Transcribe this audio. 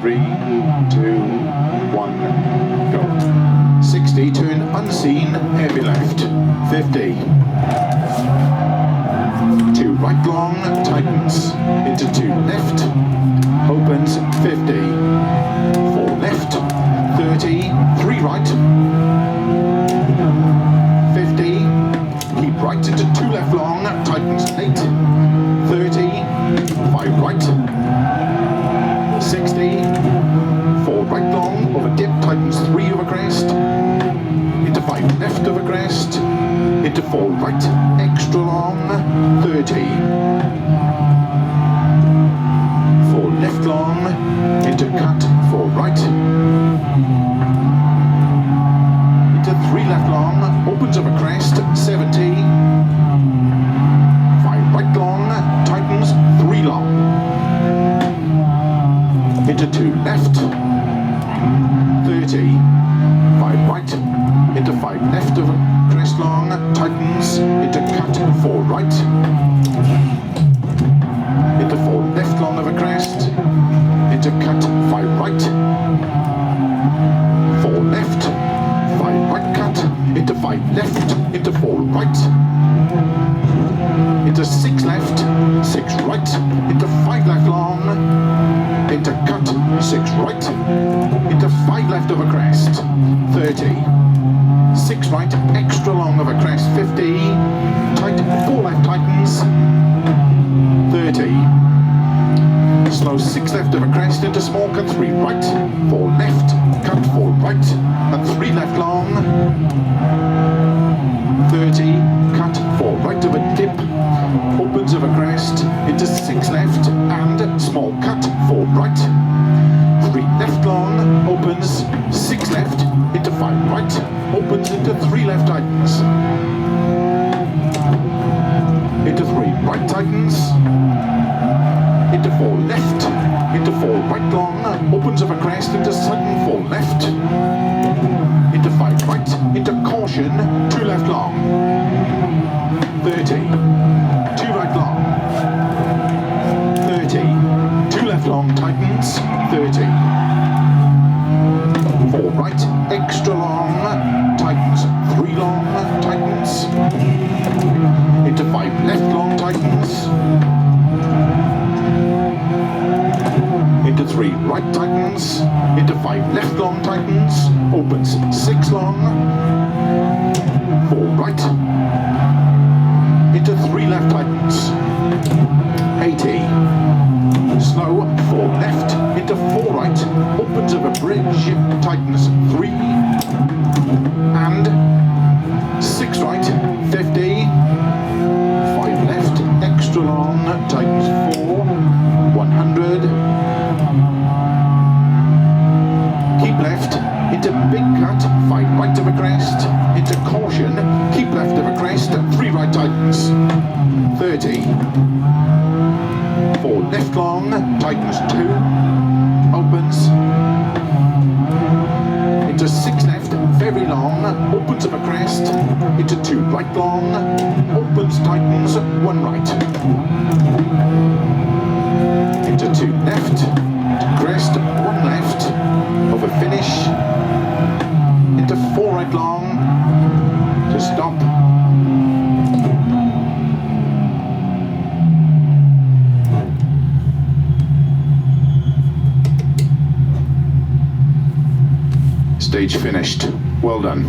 3, 2, 1, go. 60, turn unseen, heavy left. 50. 2 right long, tightens. Into 2 left, opens. 50. 4 left, 30. 3 right. 50. Keep right into 2 left long, tightens 8. 30. 5 right. 60. 4 right long, over dip, tightens 3 over crest. Into 5 left over crest. Into 4 right, extra long, 30. 4 left long, into cut, 4 right. Into 3 left long, opens over crest, 70. 5 right long, tightens, 3 long. Into 2 left, 30. 5 right, into 5 left over crest long, tightens, into cut, 4 right. Into 4 left long over crest, into cut, 5 right. 4 left, 5 right cut, into 5 left, into 4 right. Into 6 left, 6 right, into 5 left long, into cut, 6 right, into 5 left over crest, 30. 6 right, extra long over crest, 50. Tight, 4 left tightens, 30. Slow 6 left over crest into small cut, 3 right, 4 left, cut 4 right, and 3 left long. 30, cut 4 right over dip, opens over crest, into 6 left, and small cut 4 right. 3 left long, opens, 6 left, into 5 right, opens into 3 left tightens. Into 3 right tightens. Into 4 left, into 4 right long, opens over crest, into sudden 4 left. Into 5 right, into caution, 2 left long. 30. 2 right long. 30. 2 left long tightens, 30. 4 right, extra long, tightens, 3 long, tightens. Into 5 left long, tightens. Into 3 right tightens, into 5 left long tightens, opens 6 long, 4 right, into 3 left tightens, 80. Slow, 4 left, into 4 right, opens over bridge, tightens 3, and 6 right, 50, 5 left, extra long, tightens 4, 100, keep left, into big cut, 5 right over crest, into caution, keep left over crest, 3 right tightens, 30. 4 left long, tightens 2, opens, into 6 left, very long, opens over crest, into 2 right long, opens, tightens, 1 right, into 2 left, to crest, 1 left, over finish, into 4 right long, to stop. Stage finished. Well done.